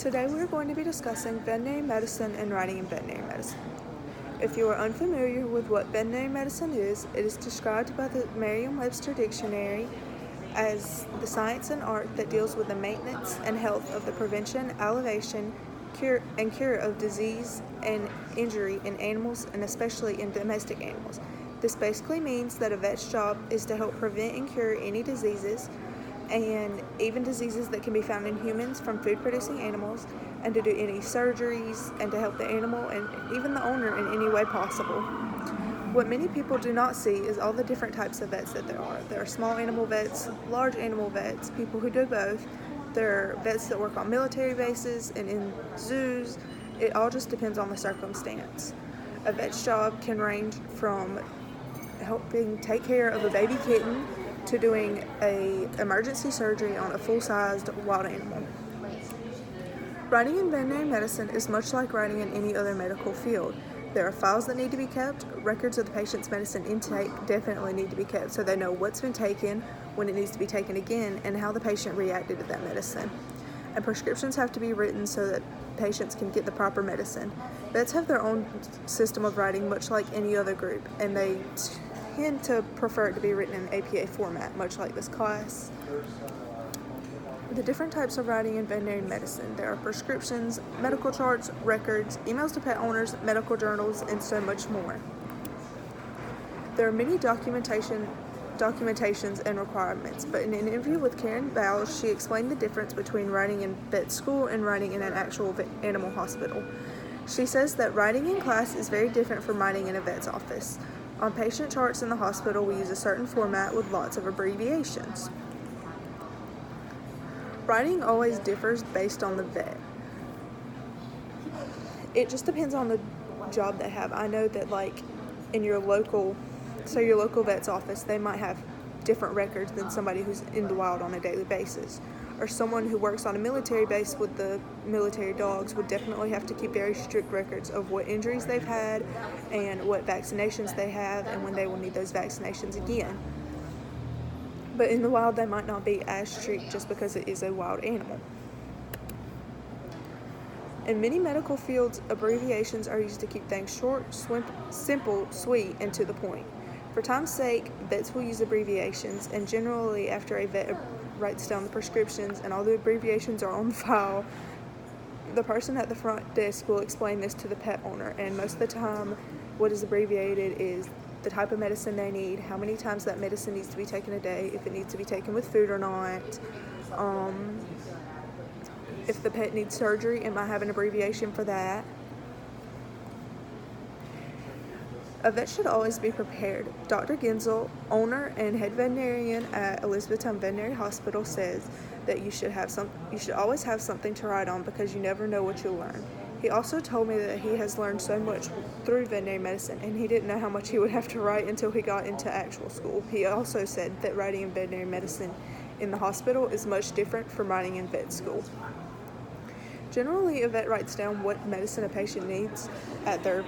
Today we're going to be discussing veterinary medicine and writing in veterinary medicine. If you are unfamiliar with what veterinary medicine is, it is described by the Merriam-Webster Dictionary as the science and art that deals with the maintenance and health of the prevention, alleviation, cure of disease and injury in animals and especially in domestic animals. This basically means that a vet's job is to help prevent and cure any diseases and even diseases that can be found in humans from food-producing animals, and to do any surgeries and to help the animal and even the owner in any way possible. What many people do not see is all the different types of vets that there are. There are small animal vets, large animal vets, people who do both. There are vets that work on military bases and in zoos. It all just depends on the circumstance. A vet's job can range from helping take care of a baby kitten to doing an emergency surgery on a full-sized wild animal. Writing in veterinary medicine is much like writing in any other medical field. There are files that need to be kept. Records of the patient's medicine intake definitely need to be kept so they know what's been taken, when it needs to be taken again, and how the patient reacted to that medicine. And prescriptions have to be written so that patients can get the proper medicine. Vets have their own system of writing, much like any other group, and they tend to prefer it to be written in APA format, much like this class. The different types of writing in veterinary medicine. There are prescriptions, medical charts, records, emails to pet owners, medical journals, and so much more. There are many documentations and requirements, but in an interview with Karen Bowles, she explained the difference between writing in vet school and writing in an actual animal hospital. She says that writing in class is very different from writing in a vet's office. On patient charts in the hospital, we use a certain format with lots of abbreviations. Writing always differs based on the vet. It just depends on the job they have. I know that in your local vet's office, they might have different records than somebody who's in the wild on a daily basis. Or someone who works on a military base with the military dogs would definitely have to keep very strict records of what injuries they've had and what vaccinations they have and when they will need those vaccinations again. But in the wild, they might not be as strict just because it is a wild animal. In many medical fields, abbreviations are used to keep things short, simple, sweet, and to the point. For time's sake, vets will use abbreviations, and generally after a vet writes down the prescriptions and all the abbreviations are on the file, the person at the front desk will explain this to the pet owner, and most of the time what is abbreviated is the type of medicine they need, how many times that medicine needs to be taken a day, if it needs to be taken with food or not. If the pet needs surgery, it might have an abbreviation for that. A vet should always be prepared. Dr. Genzel, owner and head veterinarian at Elizabethtown Veterinary Hospital, says that you should always have something to write on because you never know what you'll learn. He also told me that he has learned so much through veterinary medicine, and he didn't know how much he would have to write until he got into actual school. He also said that writing in veterinary medicine in the hospital is much different from writing in vet school. Generally, a vet writes down what medicine a patient needs at their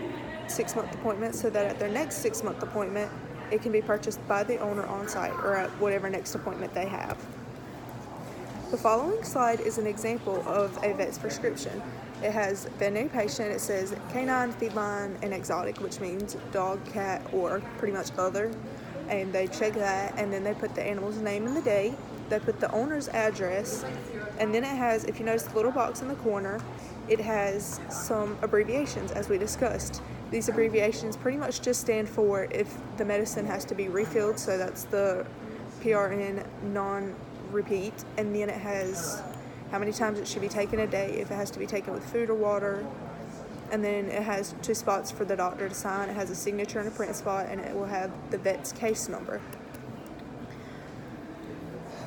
6-month appointment so that at their next 6-month appointment, it can be purchased by the owner on site or at whatever next appointment they have. The following slide is an example of a vet's prescription. It has veterinary patient, it says canine, feline, and exotic, which means dog, cat, or pretty much other. And they check that, and then they put the animal's name and the date. They put the owner's address, and then it has, if you notice the little box in the corner, it has some abbreviations as we discussed. These abbreviations pretty much just stand for if the medicine has to be refilled, so that's the PRN non-repeat, and then it has how many times it should be taken a day, if it has to be taken with food or water, and then it has 2 spots for the doctor to sign. It has a signature and a print spot, and it will have the vet's case number.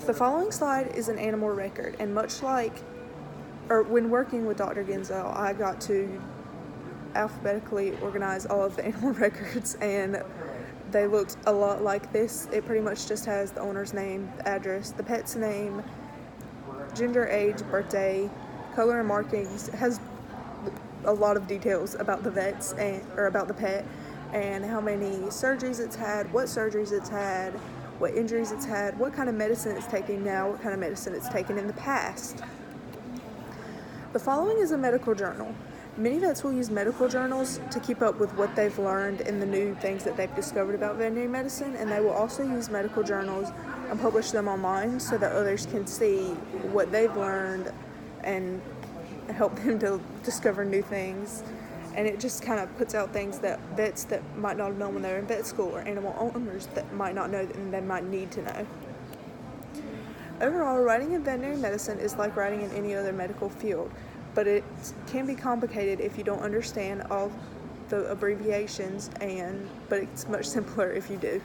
The following slide is an animal record, and when working with Dr. Genzel, I got to alphabetically organize all of the animal records, and they looked a lot like this. It pretty much just has the owner's name, the address, the pet's name, gender, age, birthday, color and markings. It has a lot of details about the vets or about the pet and how many surgeries it's had, what surgeries it's had, what injuries it's had, what kind of medicine it's taking now, what kind of medicine it's taken in the past. The following is a medical journal. Many vets will use medical journals to keep up with what they've learned and the new things that they've discovered about veterinary medicine, and they will also use medical journals and publish them online so that others can see what they've learned and help them to discover new things. And it just kind of puts out things that vets that might not have known when they were in vet school, or animal owners that might not know and they might need to know. Overall, writing in veterinary medicine is like writing in any other medical field, but it can be complicated if you don't understand all the abbreviations, but it's much simpler if you do.